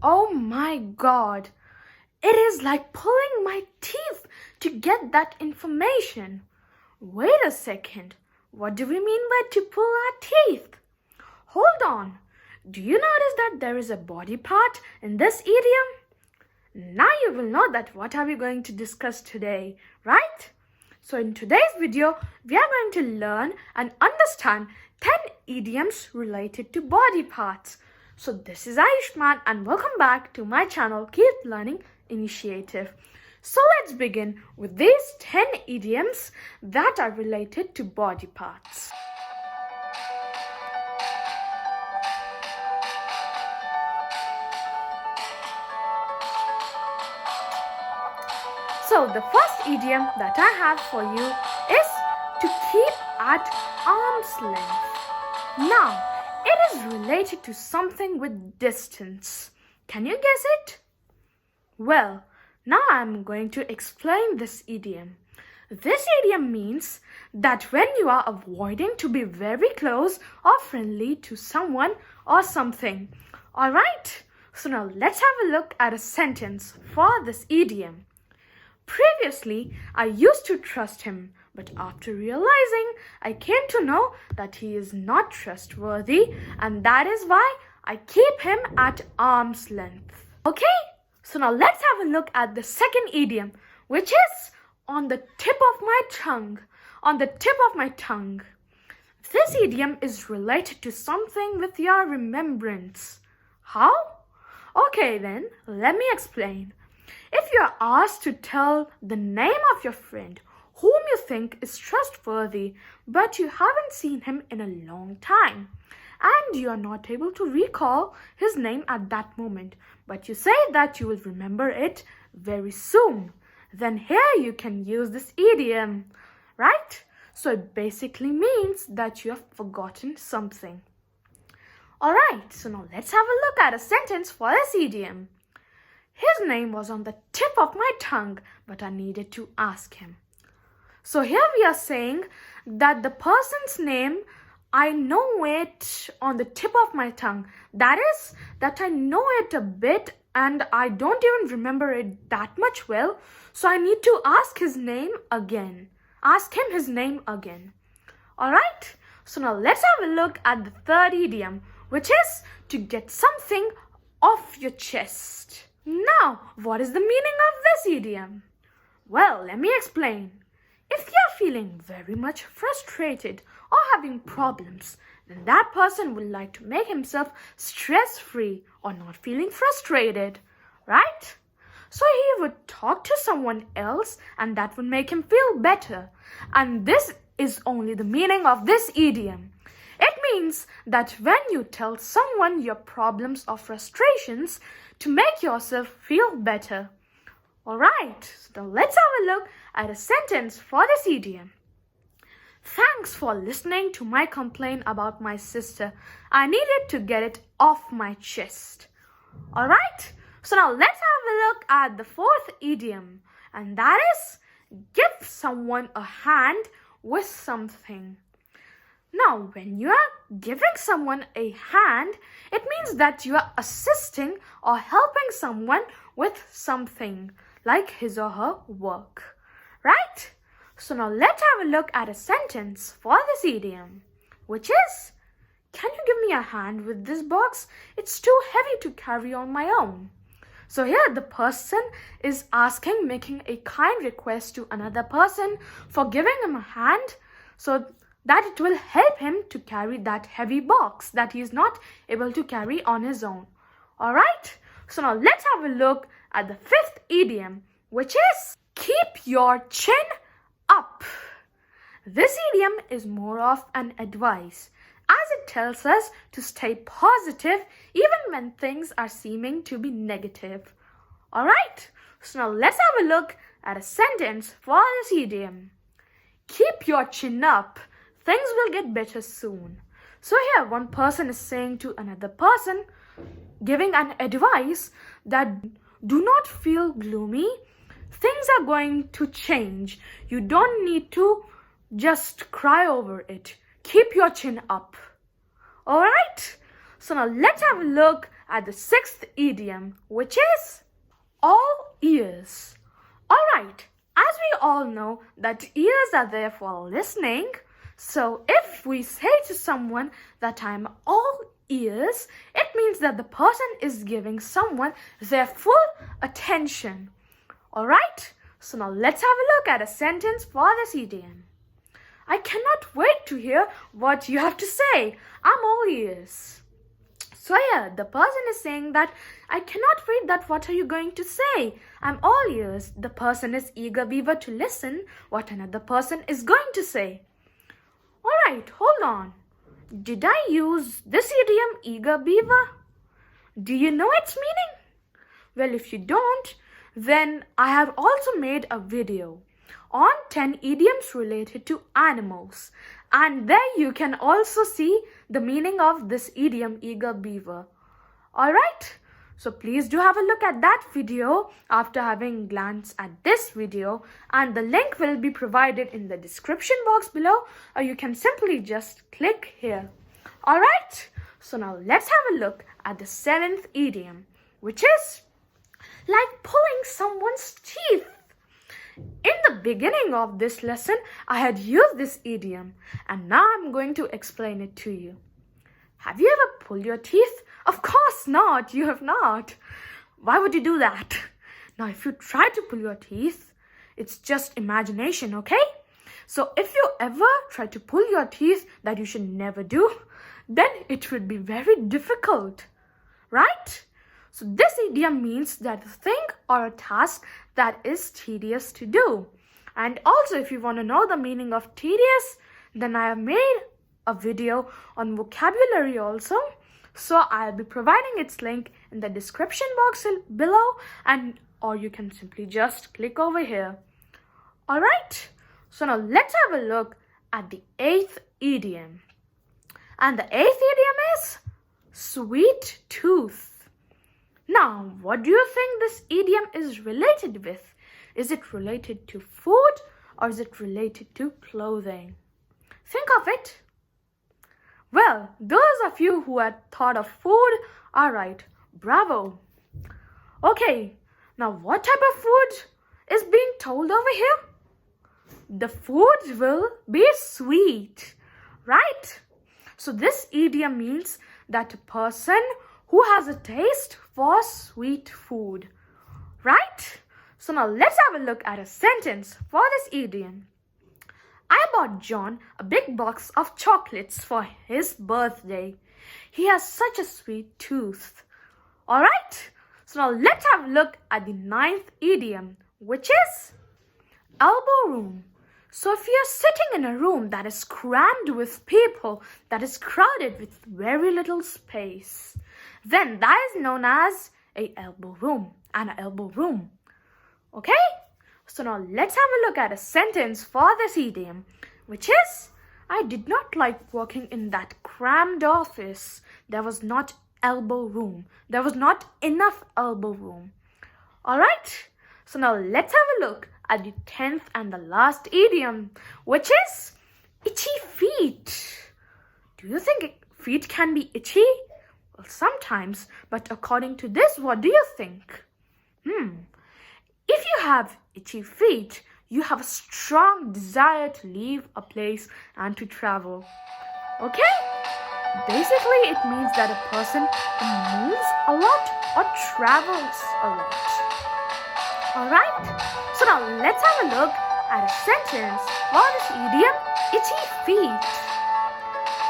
Oh my God. It is like pulling my teeth to get that information. Wait a second. What do we mean by to pull our teeth? Hold on. Do you notice that there is a body part in this idiom? Now you will know that what are we going to discuss today, right? So in today's video, we are going to learn and understand 10 idioms related to body parts. So this is Ayushman and welcome back to my channel Keep Learning Initiative. So let's begin with these 10 idioms that are related to body parts. So the first idiom that I have for you is to keep at arm's length. Now, it is related to something with distance. Can you guess it? Well, now I'm going to explain this idiom. This idiom means that when you are avoiding to be very close or friendly to someone or something. Alright, so now let's have a look at a sentence for this idiom. Previously, I used to trust him, but after realizing, I came to know that he is not trustworthy, and that is why I keep him at arm's length. Okay, so now let's have a look at the second idiom, which is on the tip of my tongue. On the tip of my tongue. This idiom is related to something with your remembrance. How? Okay then, let me explain. If you are asked to tell the name of your friend whom you think is trustworthy, but you haven't seen him in a long time, and you are not able to recall his name at that moment, but you say that you will remember it very soon, then here you can use this idiom, right? So it basically means that you have forgotten something. Alright, so now let's have a look at a sentence for this idiom. His name was on the tip of my tongue, but I needed to ask him. So here we are saying that the person's name, I know it on the tip of my tongue. That is, that I know it a bit and I don't even remember it that much well. So I need to ask his name again. Ask him his name again. Alright, so now let's have a look at the third idiom, which is to get something off your chest. Now, what is the meaning of this idiom? Well, let me explain. If you're feeling very much frustrated or having problems, then that person would like to make himself stress-free or not feeling frustrated, right? So he would talk to someone else and that would make him feel better. And this is only the meaning of this idiom. It means that when you tell someone your problems or frustrations to make yourself feel better. Alright, so let's have a look at a sentence for this idiom. Thanks for listening to my complaint about my sister. I needed to get it off my chest. Alright, so now let's have a look at the fourth idiom, and that is give someone a hand with something. Now, when you are giving someone a hand, it means that you are assisting or helping someone with something, like his or her work, right? So now let's have a look at a sentence for this idiom, which is, can you give me a hand with this box? It's too heavy to carry on my own. So here the person is making a kind request to another person for giving him a hand, so that it will help him to carry that heavy box that he is not able to carry on his own. Alright, so now let's have a look at the fifth idiom, which is keep your chin up. This idiom is more of an advice, as it tells us to stay positive even when things are seeming to be negative. Alright, so now let's have a look at a sentence for this idiom. Keep your chin up. Things will get better soon. So here one person is saying to another person, giving an advice that do not feel gloomy. Things are going to change. You don't need to just cry over it. Keep your chin up. Alright? So now let's have a look at the sixth idiom, which is all ears. Alright, as we all know that ears are there for listening, so if we say to someone that I'm all ears, it means that the person is giving someone their full attention. Alright, so now let's have a look at a sentence for this idiom. I cannot wait to hear what you have to say. I'm all ears. So here, the person is saying that I cannot wait that what are you going to say? I'm all ears. The person is eager beaver to listen what another person is going to say. Alright, hold on. Did I use this idiom eager beaver? Do you know its meaning? Well, if you don't, then I have also made a video on 10 idioms related to animals, and there you can also see the meaning of this idiom eager beaver. Alright, so please do have a look at that video after having a glance at this video, and the link will be provided in the description box below, or you can simply just click here. Alright, so now let's have a look at the seventh idiom, which is like pulling someone's teeth. In the beginning of this lesson, I had used this idiom, and now I'm going to explain it to you. Have you ever pulled your teeth? Of course not, you have not. Why would you do that? Now, if you try to pull your teeth, it's just imagination, okay? So if you ever try to pull your teeth that you should never do, then it would be very difficult, right? So this idiom means that a thing or a task that is tedious to do. And also, if you want to know the meaning of tedious, then I have made a video on vocabulary also. So I'll be providing its link in the description box below, or you can simply just click over here. Alright, so now let's have a look at the eighth idiom. And the eighth idiom is sweet tooth. Now, what do you think this idiom is related with? Is it related to food or is it related to clothing? Think of it. Well, those of you who had thought of food are right. Bravo. Okay, now what type of food is being told over here? The food will be sweet, right? So this idiom means that a person who has a taste for sweet food, right? So now let's have a look at a sentence for this idiom. I bought John a big box of chocolates for his birthday. He has such a sweet tooth. Alright, so now let's have a look at the ninth idiom, which is elbow room. So if you're sitting in a room that is crammed with people, that is crowded with very little space, then that is known as an elbow room. Okay? So now let's have a look at a sentence for this idiom, which is, I did not like working in that crammed office. There was not elbow room. There was not enough elbow room. Alright? So now let's have a look at the 10th and the last idiom, which is itchy feet. Do you think feet can be itchy? Well, sometimes, but according to this, what do you think? If you have itchy feet, you have a strong desire to leave a place and to travel. Okay? Basically, it means that a person who moves a lot or travels a lot. Alright? So now let's have a look at a sentence for this idiom, itchy feet.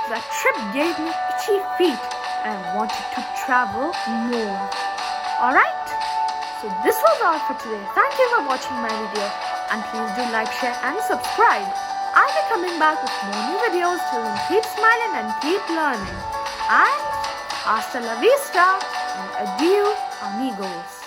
That trip gave me itchy feet and I wanted to travel more. Alright? So this was all for today. Thank you for watching my video, and please do like, share and subscribe. I'll be coming back with more new videos till then keep smiling and keep learning. And hasta la vista and adieu amigos.